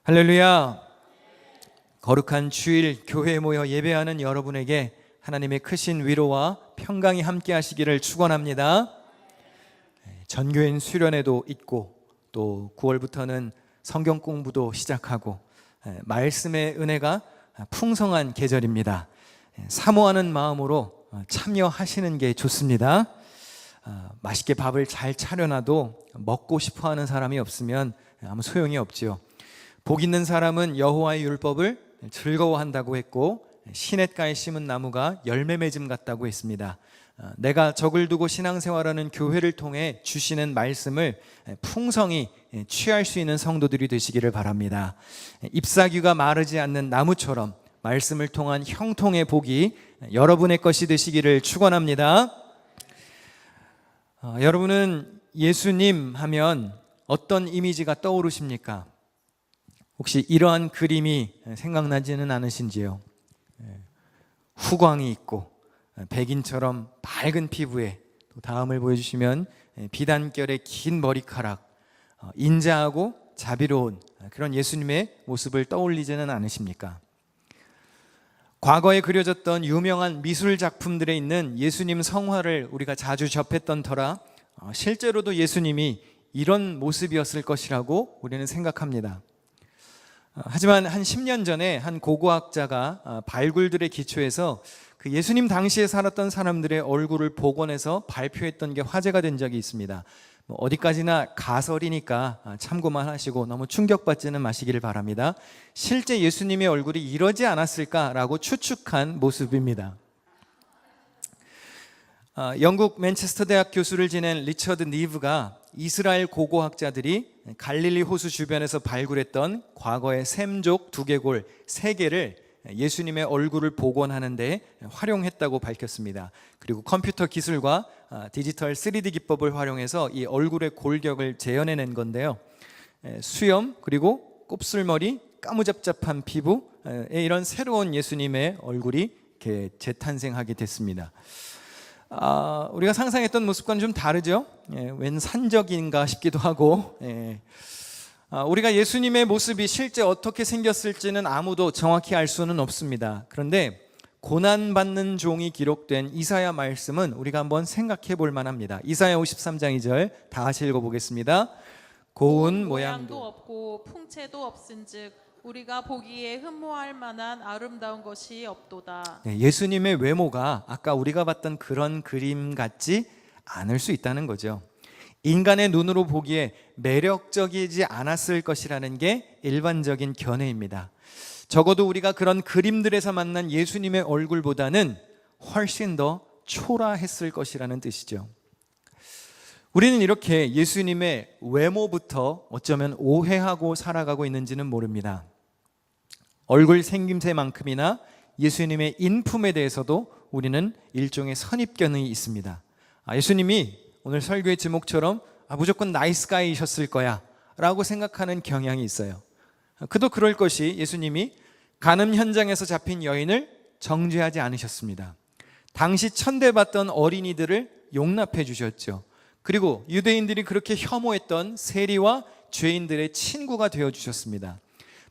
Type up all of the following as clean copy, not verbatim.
할렐루야. 거룩한 주일 교회에 모여 예배하는 여러분에게 하나님의 크신 위로와 평강이 함께 하시기를 축원합니다. 전교인 수련회도 있고 또 9월부터는 성경 공부도 시작하고 말씀의 은혜가 풍성한 계절입니다. 사모하는 마음으로 참여하시는 게 좋습니다. 맛있게 밥을 잘 차려놔도 먹고 싶어하는 사람이 없으면 아무 소용이 없지요. 복 있는 사람은 여호와의 율법을 즐거워한다고 했고, 시냇가에 심은 나무가 열매 맺음 같다고 했습니다. 내가 적을 두고 신앙생활하는 교회를 통해 주시는 말씀을 풍성히 취할 수 있는 성도들이 되시기를 바랍니다. 잎사귀가 마르지 않는 나무처럼 말씀을 통한 형통의 복이 여러분의 것이 되시기를 축원합니다. 여러분은 예수님 하면 어떤 이미지가 떠오르십니까? 혹시 이러한 그림이 생각나지는 않으신지요? 후광이 있고 백인처럼 밝은 피부에, 또 다음을 보여주시면 비단결의 긴 머리카락, 인자하고 자비로운 그런 예수님의 모습을 떠올리지는 않으십니까? 과거에 그려졌던 유명한 미술 작품들에 있는 예수님 성화를 우리가 자주 접했던 터라 실제로도 예수님이 이런 모습이었을 것이라고 우리는 생각합니다. 하지만 한 10년 전에 한 고고학자가 발굴들의 기초에서 그 예수님 당시에 살았던 사람들의 얼굴을 복원해서 발표했던 게 화제가 된 적이 있습니다. 어디까지나 가설이니까 참고만 하시고 너무 충격받지는 마시기를 바랍니다. 실제 예수님의 얼굴이 이러지 않았을까라고 추측한 모습입니다. 영국 맨체스터 대학 교수를 지낸 리처드 니브가 이스라엘 고고학자들이 갈릴리 호수 주변에서 발굴했던 과거의 샘족 두개골 3개를 예수님의 얼굴을 복원하는 데 활용했다고 밝혔습니다. 그리고 컴퓨터 기술과 디지털 3D 기법을 활용해서 이 얼굴의 골격을 재현해낸 건데요. 수염, 그리고 곱슬머리, 까무잡잡한 피부에 이런 새로운 예수님의 얼굴이 이렇게 재탄생하게 됐습니다. 우리가 상상했던 모습과는 좀 다르죠? 웬 산적인가 싶기도 하고, 우리가 예수님의 모습이 실제 어떻게 생겼을지는 아무도 정확히 알 수는 없습니다. 그런데 고난받는 종이 기록된 이사야 말씀은 우리가 한번 생각해 볼 만합니다. 이사야 53장 2절 다 같이 읽어보겠습니다. 고운 모양도 없고 풍채도 없은즉 우리가 보기에 흠모할 만한 아름다운 것이 없도다. 예수님의 외모가 아까 우리가 봤던 그런 그림 같지 않을 수 있다는 거죠. 인간의 눈으로 보기에 매력적이지 않았을 것이라는 게 일반적인 견해입니다. 적어도 우리가 그런 그림들에서 만난 예수님의 얼굴보다는 훨씬 더 초라했을 것이라는 뜻이죠. 우리는 이렇게 예수님의 외모부터 어쩌면 오해하고 살아가고 있는지는 모릅니다. 얼굴 생김새만큼이나 예수님의 인품에 대해서도 우리는 일종의 선입견이 있습니다. 예수님이 오늘 설교의 제목처럼 무조건 나이스 가이셨을 거야 라고 생각하는 경향이 있어요. 그도 그럴 것이 예수님이 간음 현장에서 잡힌 여인을 정죄하지 않으셨습니다. 당시 천대받던 어린이들을 용납해 주셨죠. 그리고 유대인들이 그렇게 혐오했던 세리와 죄인들의 친구가 되어 주셨습니다.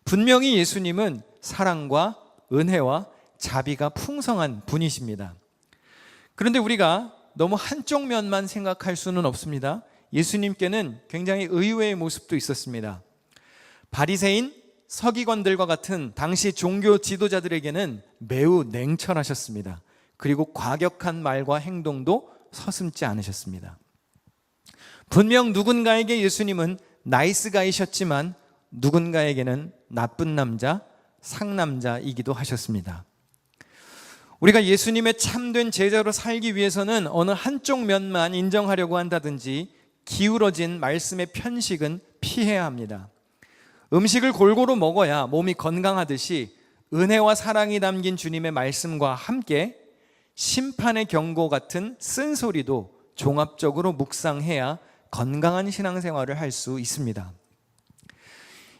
분명히 예수님은 사랑과 은혜와 자비가 풍성한 분이십니다. 그런데 우리가 너무 한쪽 면만 생각할 수는 없습니다. 예수님께는 굉장히 의외의 모습도 있었습니다. 바리새인, 서기관들과 같은 당시 종교 지도자들에게는 매우 냉철하셨습니다. 그리고 과격한 말과 행동도 서슴지 않으셨습니다. 분명 누군가에게 예수님은 나이스 가이셨지만 누군가에게는 나쁜 남자, 상남자이기도 하셨습니다. 우리가 예수님의 참된 제자로 살기 위해서는 어느 한쪽 면만 인정하려고 한다든지 기울어진 말씀의 편식은 피해야 합니다. 음식을 골고루 먹어야 몸이 건강하듯이 은혜와 사랑이 담긴 주님의 말씀과 함께 심판의 경고 같은 쓴소리도 종합적으로 묵상해야 건강한 신앙생활을 할 수 있습니다.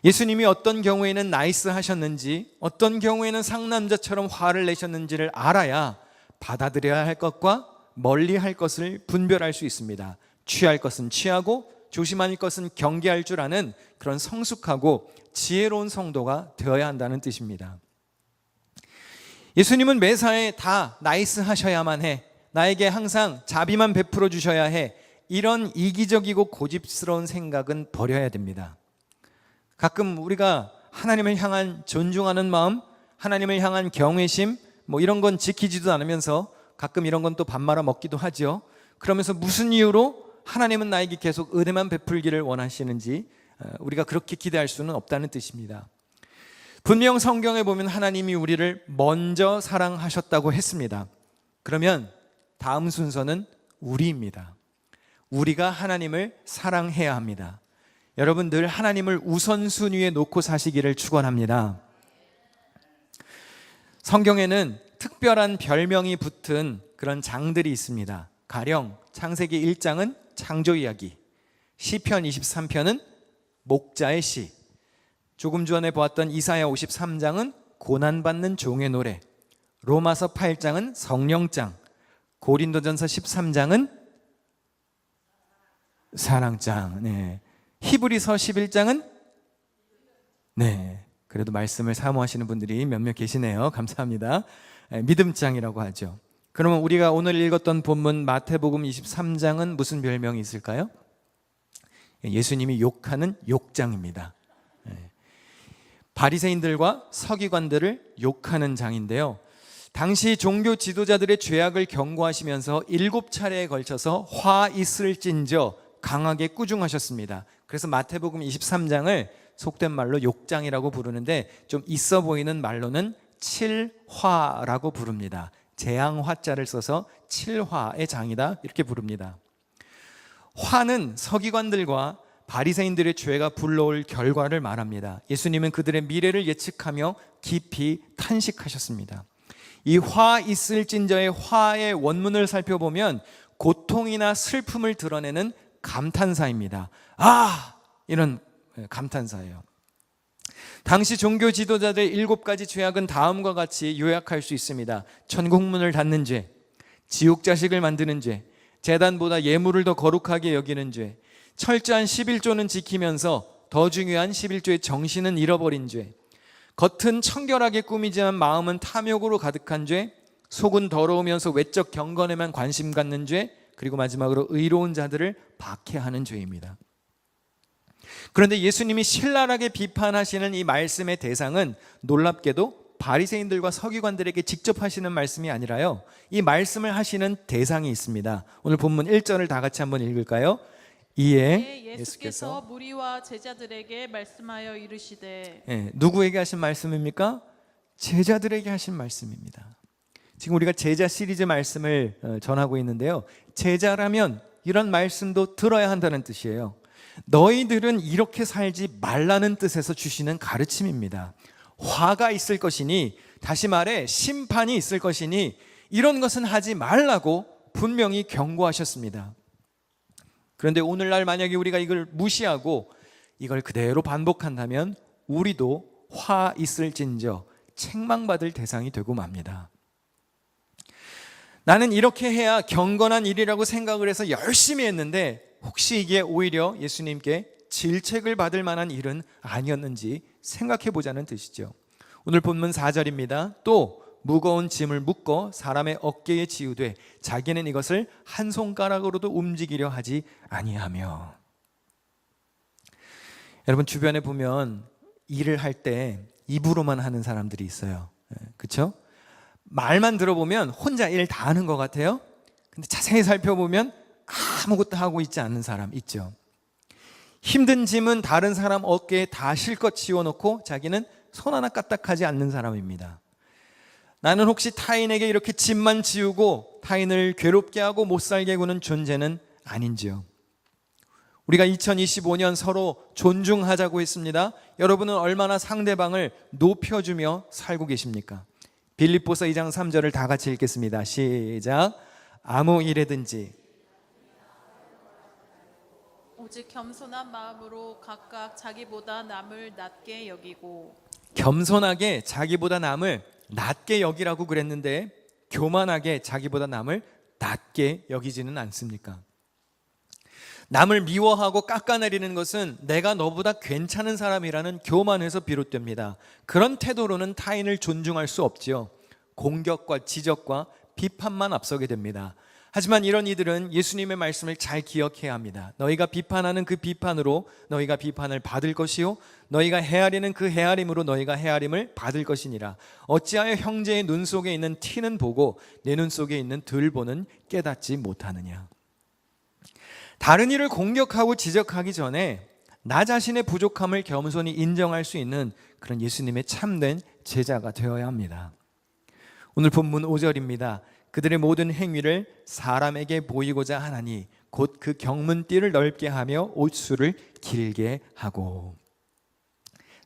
예수님이 어떤 경우에는 나이스 하셨는지, 어떤 경우에는 상남자처럼 화를 내셨는지를 알아야 받아들여야 할 것과 멀리 할 것을 분별할 수 있습니다. 취할 것은 취하고 조심할 것은 경계할 줄 아는 그런 성숙하고 지혜로운 성도가 되어야 한다는 뜻입니다. 예수님은 매사에 다 나이스 하셔야만 해, 나에게 항상 자비만 베풀어 주셔야 해, 이런 이기적이고 고집스러운 생각은 버려야 됩니다. 가끔 우리가 하나님을 향한 존중하는 마음, 하나님을 향한 경외심, 이런 건 지키지도 않으면서 가끔 이런 건 또 밥 말아 먹기도 하죠. 그러면서 무슨 이유로 하나님은 나에게 계속 은혜만 베풀기를 원하시는지 우리가 그렇게 기대할 수는 없다는 뜻입니다. 분명 성경에 보면 하나님이 우리를 먼저 사랑하셨다고 했습니다. 그러면 다음 순서는 우리입니다. 우리가 하나님을 사랑해야 합니다. 여러분 늘 하나님을 우선순위에 놓고 사시기를 축원합니다. 성경에는 특별한 별명이 붙은 그런 장들이 있습니다. 가령 창세기 1장은 창조 이야기, 시편 23편은 목자의 시, 조금 전에 보았던 이사야 53장은 고난받는 종의 노래, 로마서 8장은 성령장, 고린도전서 13장은 사랑장, 네. 히브리서 11장은 그래도 말씀을 사모하시는 분들이 몇몇 계시네요. 감사합니다. 믿음장이라고 하죠. 그러면 우리가 오늘 읽었던 본문 마태복음 23장은 무슨 별명이 있을까요? 예수님이 욕하는 욕장입니다. 바리새인들과 서기관들을 욕하는 장인데요, 당시 종교 지도자들의 죄악을 경고하시면서 7차례에 걸쳐서 화 있을진저 강하게 꾸중하셨습니다. 그래서 마태복음 23장을 속된 말로 욕장이라고 부르는데 좀 있어 보이는 말로는 칠화라고 부릅니다. 재앙화자를 써서 칠화의 장이다 이렇게 부릅니다. 화는 서기관들과 바리새인들의 죄가 불러올 결과를 말합니다. 예수님은 그들의 미래를 예측하며 깊이 탄식하셨습니다. 이 화 있을진저의 화의 원문을 살펴보면 고통이나 슬픔을 드러내는 감탄사입니다. 이런 감탄사예요. 당시 종교 지도자들의 7가지 죄악은 다음과 같이 요약할 수 있습니다. 천국문을 닫는 죄, 지옥 자식을 만드는 죄, 제단보다 예물을 더 거룩하게 여기는 죄, 철저한 11조는 지키면서 더 중요한 11조의 정신은 잃어버린 죄, 겉은 청결하게 꾸미지만 마음은 탐욕으로 가득한 죄, 속은 더러우면서 외적 경건에만 관심 갖는 죄, 그리고 마지막으로 의로운 자들을 박해하는 죄입니다. 그런데 예수님이 신랄하게 비판하시는 이 말씀의 대상은 놀랍게도 바리새인들과 서기관들에게 직접 하시는 말씀이 아니라요, 이 말씀을 하시는 대상이 있습니다. 오늘 본문 1절을 다 같이 한번 읽을까요? 이에 예수께서 무리와 제자들에게 말씀하여 이르시되, 누구에게 하신 말씀입니까? 제자들에게 하신 말씀입니다. 지금 우리가 제자 시리즈 말씀을 전하고 있는데요, 제자라면 이런 말씀도 들어야 한다는 뜻이에요. 너희들은 이렇게 살지 말라는 뜻에서 주시는 가르침입니다. 화가 있을 것이니, 다시 말해 심판이 있을 것이니 이런 것은 하지 말라고 분명히 경고하셨습니다. 그런데 오늘날 만약에 우리가 이걸 무시하고 이걸 그대로 반복한다면 우리도 화 있을진저 책망받을 대상이 되고 맙니다. 나는 이렇게 해야 경건한 일이라고 생각을 해서 열심히 했는데 혹시 이게 오히려 예수님께 질책을 받을 만한 일은 아니었는지 생각해 보자는 뜻이죠. 오늘 본문 4절입니다. 또 무거운 짐을 묶어 사람의 어깨에 지우되 자기는 이것을 한 손가락으로도 움직이려 하지 아니하며. 여러분 주변에 보면 일을 할 때 입으로만 하는 사람들이 있어요. 그렇죠? 말만 들어보면 혼자 일 다 하는 것 같아요. 근데 자세히 살펴보면 아무것도 하고 있지 않는 사람 있죠. 힘든 짐은 다른 사람 어깨에 다 실컷 지워놓고 자기는 손 하나 까딱하지 않는 사람입니다. 나는 혹시 타인에게 이렇게 짐만 지우고 타인을 괴롭게 하고 못살게 구는 존재는 아닌지요. 우리가 2025년 서로 존중하자고 했습니다. 여러분은 얼마나 상대방을 높여주며 살고 계십니까? 빌립보서 2장 3절을 다 같이 읽겠습니다. 시작. 아무 일에든지 오직 겸손한 마음으로 각각 자기보다 남을 낮게 여기고. 겸손하게 자기보다 남을 낮게 여기라고 그랬는데 교만하게 자기보다 남을 낮게 여기지는 않습니까? 남을 미워하고 깎아내리는 것은 내가 너보다 괜찮은 사람이라는 교만에서 비롯됩니다. 그런 태도로는 타인을 존중할 수 없지요. 공격과 지적과 비판만 앞서게 됩니다. 하지만 이런 이들은 예수님의 말씀을 잘 기억해야 합니다. 너희가 비판하는 그 비판으로 너희가 비판을 받을 것이요 너희가 헤아리는 그 헤아림으로 너희가 헤아림을 받을 것이니라. 어찌하여 형제의 눈 속에 있는 티는 보고 내 눈 속에 있는 들보는 깨닫지 못하느냐. 다른 이를 공격하고 지적하기 전에 나 자신의 부족함을 겸손히 인정할 수 있는 그런 예수님의 참된 제자가 되어야 합니다. 오늘 본문 5절입니다. 그들의 모든 행위를 사람에게 보이고자 하나니 곧 그 경문띠를 넓게 하며 옷수를 길게 하고.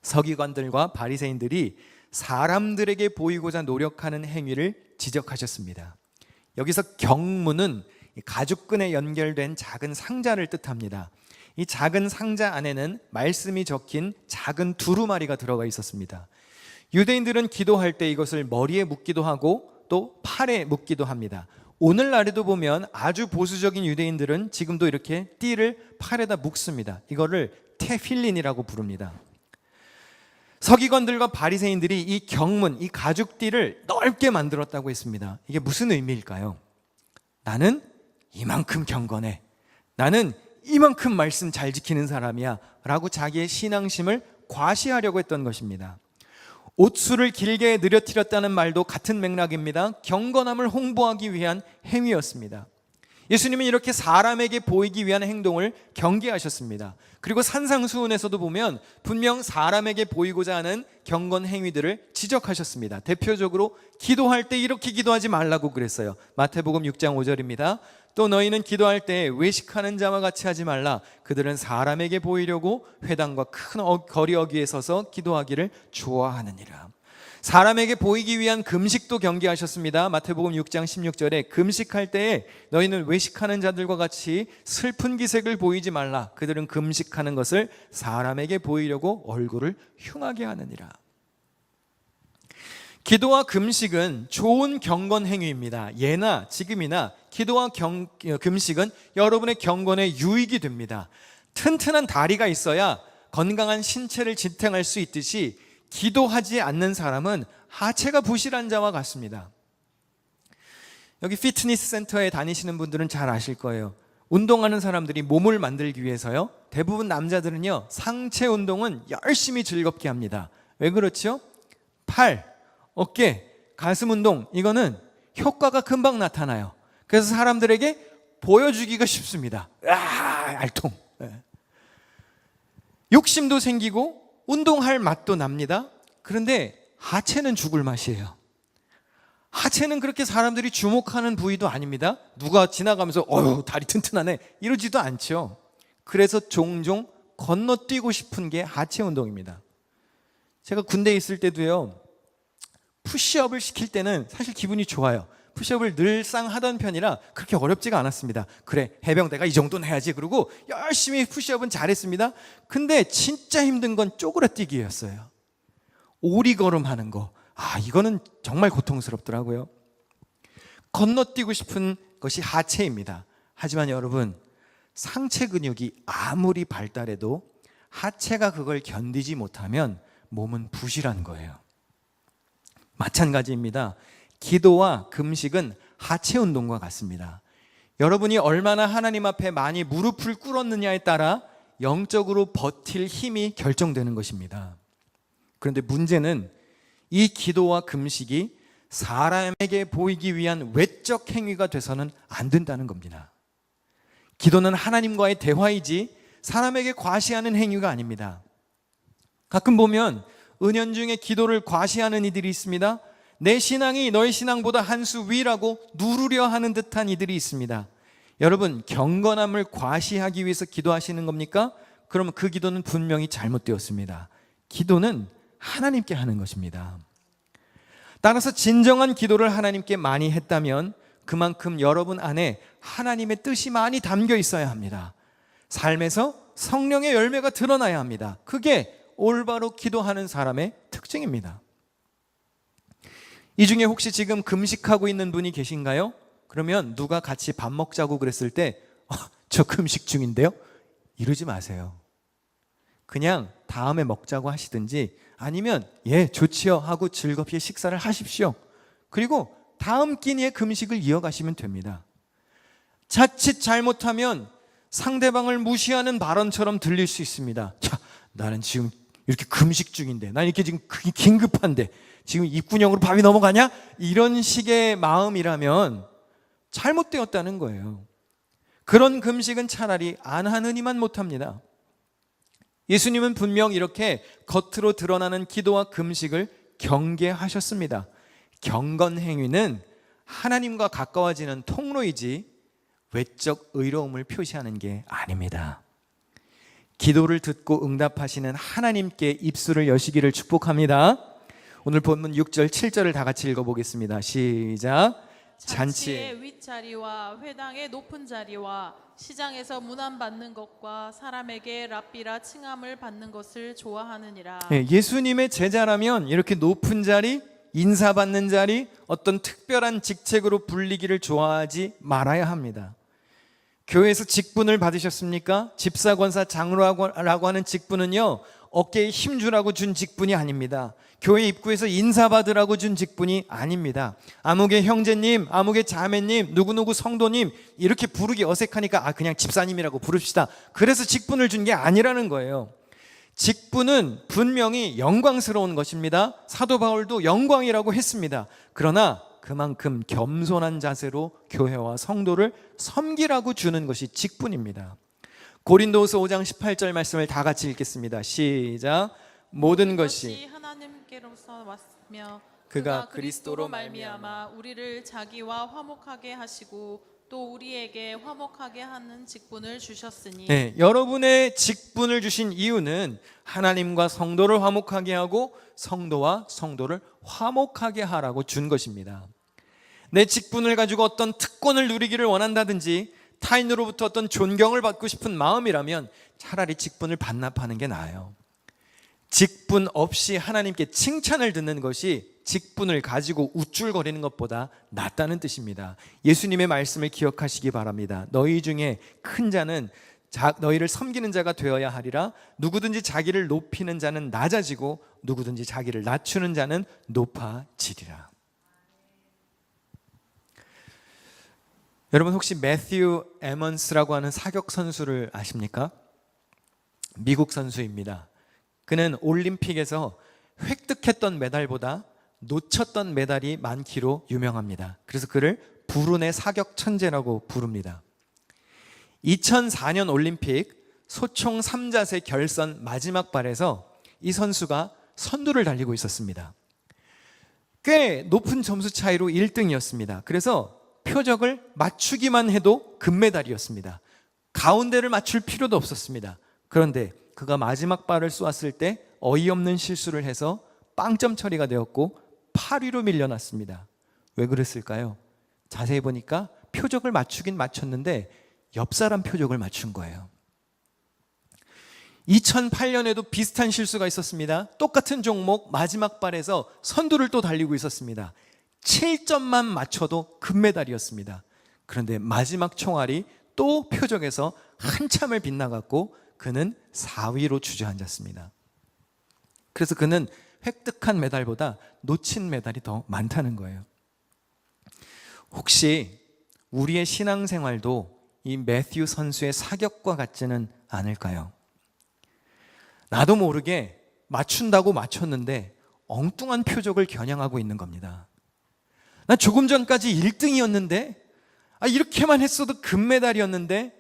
서기관들과 바리새인들이 사람들에게 보이고자 노력하는 행위를 지적하셨습니다. 여기서 경문은 가죽끈에 연결된 작은 상자를 뜻합니다. 이 작은 상자 안에는 말씀이 적힌 작은 두루마리가 들어가 있었습니다. 유대인들은 기도할 때 이것을 머리에 묶기도 하고 또 팔에 묶기도 합니다. 오늘날에도 보면 아주 보수적인 유대인들은 지금도 이렇게 띠를 팔에다 묶습니다. 이거를 테필린이라고 부릅니다. 서기관들과 바리새인들이 이 경문, 이 가죽띠를 넓게 만들었다고 했습니다. 이게 무슨 의미일까요? 나는 이만큼 경건해, 나는 이만큼 말씀 잘 지키는 사람이야 라고 자기의 신앙심을 과시하려고 했던 것입니다. 옷수를 길게 늘어뜨렸다는 말도 같은 맥락입니다. 경건함을 홍보하기 위한 행위였습니다. 예수님은 이렇게 사람에게 보이기 위한 행동을 경계하셨습니다. 그리고 산상수훈에서도 보면 분명 사람에게 보이고자 하는 경건 행위들을 지적하셨습니다. 대표적으로 기도할 때 이렇게 기도하지 말라고 그랬어요. 마태복음 6장 5절입니다. 또 너희는 기도할 때 외식하는 자와 같이 하지 말라. 그들은 사람에게 보이려고 회당과 큰 거리 어귀에 서서 기도하기를 좋아하느니라. 사람에게 보이기 위한 금식도 경계하셨습니다. 마태복음 6장 16절에 금식할 때에 너희는 외식하는 자들과 같이 슬픈 기색을 보이지 말라. 그들은 금식하는 것을 사람에게 보이려고 얼굴을 흉하게 하느니라. 기도와 금식은 좋은 경건 행위입니다. 예나 지금이나 기도와 금식은 여러분의 경건에 유익이 됩니다. 튼튼한 다리가 있어야 건강한 신체를 지탱할 수 있듯이 기도하지 않는 사람은 하체가 부실한 자와 같습니다. 여기 피트니스 센터에 다니시는 분들은 잘 아실 거예요. 운동하는 사람들이 몸을 만들기 위해서요, 대부분 남자들은요 상체 운동은 열심히 즐겁게 합니다. 왜 그렇죠? 팔, 어깨, 가슴 운동, 이거는 효과가 금방 나타나요. 그래서 사람들에게 보여주기가 쉽습니다. 알통. 욕심도 생기고 운동할 맛도 납니다. 그런데 하체는 죽을 맛이에요. 하체는 그렇게 사람들이 주목하는 부위도 아닙니다. 누가 지나가면서 다리 튼튼하네 이러지도 않죠. 그래서 종종 건너뛰고 싶은 게 하체 운동입니다. 제가 군대에 있을 때도요, 푸시업을 시킬 때는 사실 기분이 좋아요. 푸시업을 늘상 하던 편이라 그렇게 어렵지가 않았습니다. 그래, 해병대가 이 정도는 해야지. 그러고 열심히 푸시업은 잘했습니다. 근데 진짜 힘든 건 쪼그라뛰기였어요. 오리걸음 하는 거, 이거는 정말 고통스럽더라고요. 건너뛰고 싶은 것이 하체입니다. 하지만 여러분, 상체 근육이 아무리 발달해도 하체가 그걸 견디지 못하면 몸은 부실한 거예요. 마찬가지입니다. 기도와 금식은 하체 운동과 같습니다. 여러분이 얼마나 하나님 앞에 많이 무릎을 꿇었느냐에 따라 영적으로 버틸 힘이 결정되는 것입니다. 그런데 문제는 이 기도와 금식이 사람에게 보이기 위한 외적 행위가 돼서는 안 된다는 겁니다. 기도는 하나님과의 대화이지 사람에게 과시하는 행위가 아닙니다. 가끔 보면 은연중에 기도를 과시하는 이들이 있습니다. 내 신앙이 너의 신앙보다 한 수 위라고 누르려 하는 듯한 이들이 있습니다. 여러분, 경건함을 과시하기 위해서 기도하시는 겁니까? 그러면 그 기도는 분명히 잘못되었습니다. 기도는 하나님께 하는 것입니다. 따라서 진정한 기도를 하나님께 많이 했다면 그만큼 여러분 안에 하나님의 뜻이 많이 담겨 있어야 합니다. 삶에서 성령의 열매가 드러나야 합니다. 그게 올바로 기도하는 사람의 특징입니다. 이 중에 혹시 지금 금식하고 있는 분이 계신가요? 그러면 누가 같이 밥 먹자고 그랬을 때 저 금식 중인데요? 이러지 마세요. 그냥 다음에 먹자고 하시든지 아니면 예 좋지요 하고 즐겁게 식사를 하십시오. 그리고 다음 끼니에 금식을 이어가시면 됩니다. 자칫 잘못하면 상대방을 무시하는 발언처럼 들릴 수 있습니다. 자, 나는 지금 이렇게 금식 중인데, 난 이렇게 지금 긴급한데 지금 입구녕으로 밥이 넘어가냐? 이런 식의 마음이라면 잘못되었다는 거예요. 그런 금식은 차라리 안 하느니만 못합니다. 예수님은 분명 이렇게 겉으로 드러나는 기도와 금식을 경계하셨습니다. 경건 행위는 하나님과 가까워지는 통로이지 외적 의로움을 표시하는 게 아닙니다. 기도를 듣고 응답하시는 하나님께 입술을 여시기를 축복합니다. 오늘 본문 6절, 7절을 다 같이 읽어보겠습니다. 시작. 잔치의 윗자리와 회당의 높은 자리와 시장에서 문안받는 것과 사람에게 랍비라 칭함을 받는 것을 좋아하느니라. 예수님의 제자라면 이렇게 높은 자리, 인사받는 자리, 어떤 특별한 직책으로 불리기를 좋아하지 말아야 합니다. 교회에서 직분을 받으셨습니까? 집사, 권사, 장로라고 하는 직분은요, 어깨에 힘주라고 준 직분이 아닙니다. 교회 입구에서 인사받으라고 준 직분이 아닙니다. 아무개 형제님, 아무개 자매님, 누구누구 성도님 이렇게 부르기 어색하니까 그냥 집사님이라고 부릅시다. 그래서 직분을 준 게 아니라는 거예요. 직분은 분명히 영광스러운 것입니다. 사도 바울도 영광이라고 했습니다. 그러나 그만큼 겸손한 자세로 교회와 성도를 섬기라고 주는 것이 직분입니다. 고린도후서 5장 18절 말씀을 다 같이 읽겠습니다. 시작. 모든 것이 하나님께로서 왔으며 그가 그가 그리스도로 그리스도로 말미암아 우리를 자기와 화목하게 하시고 또 우리에게 화목하게 하는 직분을 주셨으니. 여러분의 직분을 주신 이유는 하나님과 성도를 화목하게 하고 성도와 성도를 화목하게 하라고 준 것입니다. 내 직분을 가지고 어떤 특권을 누리기를 원한다든지 타인으로부터 어떤 존경을 받고 싶은 마음이라면 차라리 직분을 반납하는 게 나아요. 직분 없이 하나님께 칭찬을 듣는 것이 직분을 가지고 우쭐거리는 것보다 낫다는 뜻입니다. 예수님의 말씀을 기억하시기 바랍니다. 너희 중에 큰 자는 너희를 섬기는 자가 되어야 하리라. 누구든지 자기를 높이는 자는 낮아지고 누구든지 자기를 낮추는 자는 높아지리라. 여러분 혹시 매튜 에먼스라고 하는 사격 선수를 아십니까? 미국 선수입니다. 그는 올림픽에서 획득했던 메달보다 놓쳤던 메달이 많기로 유명합니다. 그래서 그를 불운의 사격 천재라고 부릅니다. 2004년 올림픽 소총 3자세 결선 마지막 발에서 이 선수가 선두를 달리고 있었습니다. 꽤 높은 점수 차이로 1등이었습니다. 그래서 표적을 맞추기만 해도 금메달이었습니다. 가운데를 맞출 필요도 없었습니다. 그런데 그가 마지막 발을 쏘았을 때 어이없는 실수를 해서 빵점 처리가 되었고 8위로 밀려났습니다. 왜 그랬을까요? 자세히 보니까 표적을 맞추긴 맞췄는데 옆 사람 표적을 맞춘 거예요. 2008년에도 비슷한 실수가 있었습니다. 똑같은 종목 마지막 발에서 선두를 또 달리고 있었습니다. 7점만 맞춰도 금메달이었습니다. 그런데 마지막 총알이 또 표적에서 한참을 빗나갔고 그는 4위로 주저앉았습니다. 그래서 그는 획득한 메달보다 놓친 메달이 더 많다는 거예요. 혹시 우리의 신앙생활도 이 매튜 선수의 사격과 같지는 않을까요? 나도 모르게 맞춘다고 맞췄는데 엉뚱한 표적을 겨냥하고 있는 겁니다. 난 조금 전까지 1등이었는데 이렇게만 했어도 금메달이었는데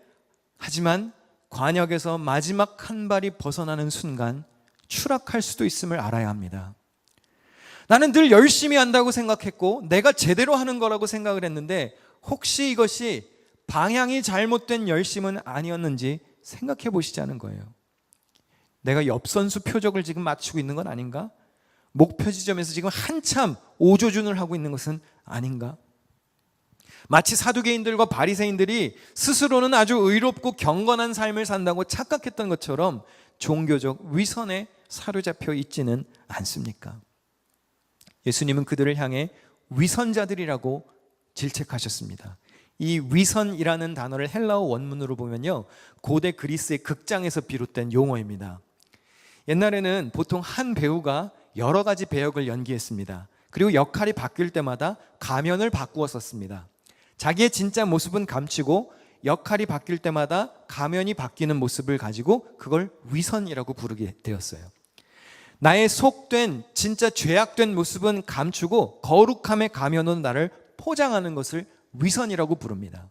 하지만 관역에서 마지막 한 발이 벗어나는 순간 추락할 수도 있음을 알아야 합니다. 나는 늘 열심히 한다고 생각했고 내가 제대로 하는 거라고 생각을 했는데 혹시 이것이 방향이 잘못된 열심은 아니었는지 생각해 보시자는 거예요. 내가 옆 선수 표적을 지금 맞추고 있는 건 아닌가? 목표 지점에서 지금 한참 오조준을 하고 있는 것은 아닌가? 마치 사두개인들과 바리새인들이 스스로는 아주 의롭고 경건한 삶을 산다고 착각했던 것처럼 종교적 위선에 사로잡혀 있지는 않습니까? 예수님은 그들을 향해 위선자들이라고 질책하셨습니다. 이 위선이라는 단어를 헬라어 원문으로 보면요, 고대 그리스의 극장에서 비롯된 용어입니다. 옛날에는 보통 한 배우가 여러 가지 배역을 연기했습니다. 그리고 역할이 바뀔 때마다 가면을 바꾸어 썼습니다. 자기의 진짜 모습은 감추고 역할이 바뀔 때마다 가면이 바뀌는 모습을 가지고 그걸 위선이라고 부르게 되었어요. 나의 속된 진짜 죄악된 모습은 감추고 거룩함의 가면으로 나를 포장하는 것을 위선이라고 부릅니다.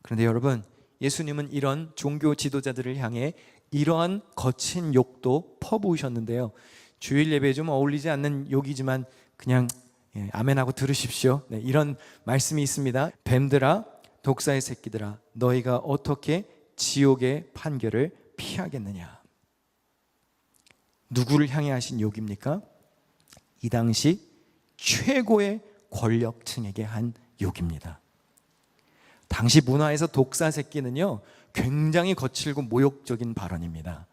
그런데 여러분, 예수님은 이런 종교 지도자들을 향해 이러한 거친 욕도 퍼부으셨는데요. 주일 예배에 좀 어울리지 않는 욕이지만 그냥 아멘하고 들으십시오. 네, 이런 말씀이 있습니다. 뱀들아, 독사의 새끼들아, 너희가 어떻게 지옥의 판결을 피하겠느냐. 누구를 향해 하신 욕입니까? 이 당시 최고의 권력층에게 한 욕입니다. 당시 문화에서 독사 새끼는요, 굉장히 거칠고 모욕적인 발언입니다.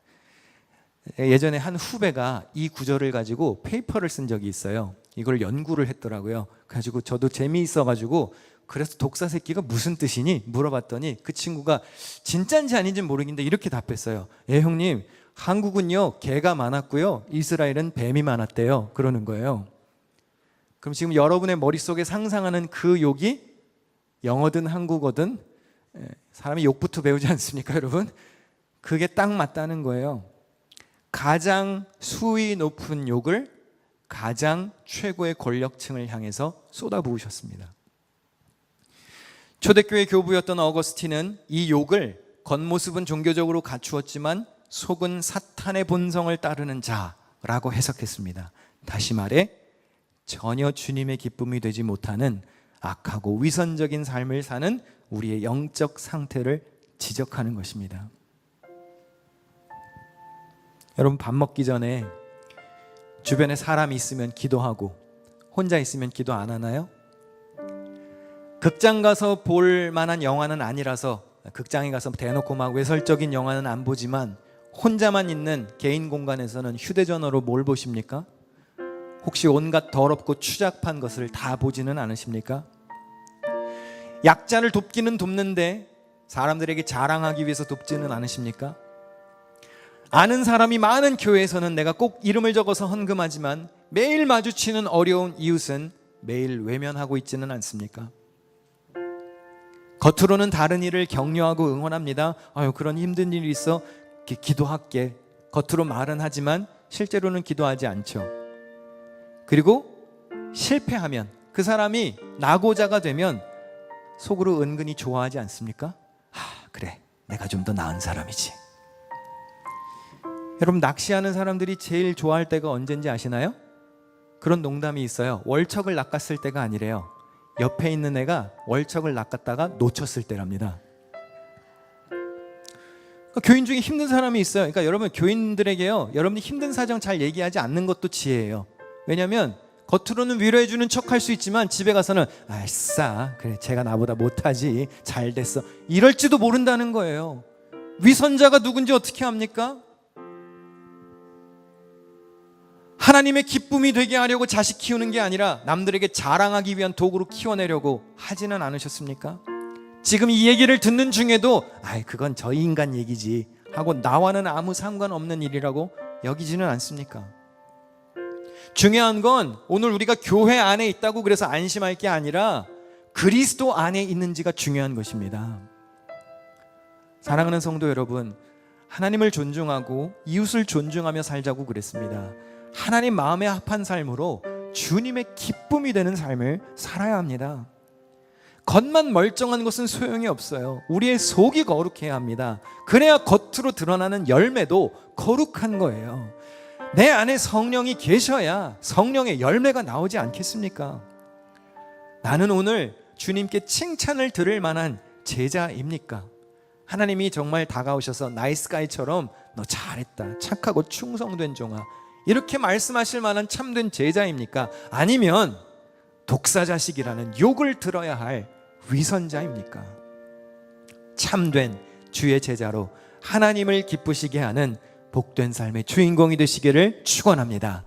예전에 한 후배가 이 구절을 가지고 페이퍼를 쓴 적이 있어요. 이걸 연구를 했더라고요. 그래가지고 저도 재미있어가지고 그래서 독사 새끼가 무슨 뜻이니? 물어봤더니 그 친구가 진짜인지 아닌지 모르겠는데 이렇게 답했어요. 예, 형님, 한국은요 개가 많았고요, 이스라엘은 뱀이 많았대요. 그러는 거예요. 그럼 지금 여러분의 머릿속에 상상하는 그 욕이 영어든 한국어든 사람이 욕부터 배우지 않습니까, 여러분? 그게 딱 맞다는 거예요. 가장 수위 높은 욕을 가장 최고의 권력층을 향해서 쏟아부으셨습니다. 초대교회 교부였던 어거스틴은 이 욕을 겉모습은 종교적으로 갖추었지만 속은 사탄의 본성을 따르는 자라고 해석했습니다. 다시 말해 전혀 주님의 기쁨이 되지 못하는 악하고 위선적인 삶을 사는 우리의 영적 상태를 지적하는 것입니다. 여러분, 밥 먹기 전에 주변에 사람이 있으면 기도하고 혼자 있으면 기도 안 하나요? 극장 가서 볼 만한 영화는 아니라서 극장에 가서 대놓고 막 외설적인 영화는 안 보지만 혼자만 있는 개인 공간에서는 휴대전화로 뭘 보십니까? 혹시 온갖 더럽고 추잡한 것을 다 보지는 않으십니까? 약자를 돕기는 돕는데 사람들에게 자랑하기 위해서 돕지는 않으십니까? 아는 사람이 많은 교회에서는 내가 꼭 이름을 적어서 헌금하지만 매일 마주치는 어려운 이웃은 매일 외면하고 있지는 않습니까? 겉으로는 다른 일을 격려하고 응원합니다. 아유, 그런 힘든 일이 있어 기도할게. 겉으로 말은 하지만 실제로는 기도하지 않죠. 그리고 실패하면, 그 사람이 낙오자가 되면 속으로 은근히 좋아하지 않습니까? 그래, 내가 좀 더 나은 사람이지. 여러분, 낚시하는 사람들이 제일 좋아할 때가 언젠지 아시나요? 그런 농담이 있어요. 월척을 낚았을 때가 아니래요. 옆에 있는 애가 월척을 낚았다가 놓쳤을 때랍니다. 그러니까 교인 중에 힘든 사람이 있어요. 그러니까 여러분, 교인들에게요, 여러분이 힘든 사정 잘 얘기하지 않는 것도 지혜예요. 왜냐하면 겉으로는 위로해주는 척 할 수 있지만 집에 가서는 아싸, 그래, 제가 나보다 못하지, 잘 됐어, 이럴지도 모른다는 거예요. 위선자가 누군지 어떻게 압니까? 하나님의 기쁨이 되게 하려고 자식 키우는 게 아니라 남들에게 자랑하기 위한 도구로 키워내려고 하지는 않으셨습니까? 지금 이 얘기를 듣는 중에도 그건 저희 인간 얘기지 하고 나와는 아무 상관없는 일이라고 여기지는 않습니까? 중요한 건 오늘 우리가 교회 안에 있다고 그래서 안심할 게 아니라 그리스도 안에 있는지가 중요한 것입니다. 사랑하는 성도 여러분, 하나님을 존중하고 이웃을 존중하며 살자고 그랬습니다. 하나님 마음에 합한 삶으로 주님의 기쁨이 되는 삶을 살아야 합니다. 겉만 멀쩡한 것은 소용이 없어요. 우리의 속이 거룩해야 합니다. 그래야 겉으로 드러나는 열매도 거룩한 거예요. 내 안에 성령이 계셔야 성령의 열매가 나오지 않겠습니까? 나는 오늘 주님께 칭찬을 들을 만한 제자입니까? 하나님이 정말 다가오셔서 나이스가이처럼 너 잘했다, 착하고 충성된 종아, 이렇게 말씀하실 만한 참된 제자입니까? 아니면 독사자식이라는 욕을 들어야 할 위선자입니까? 참된 주의 제자로 하나님을 기쁘시게 하는 복된 삶의 주인공이 되시기를 축원합니다.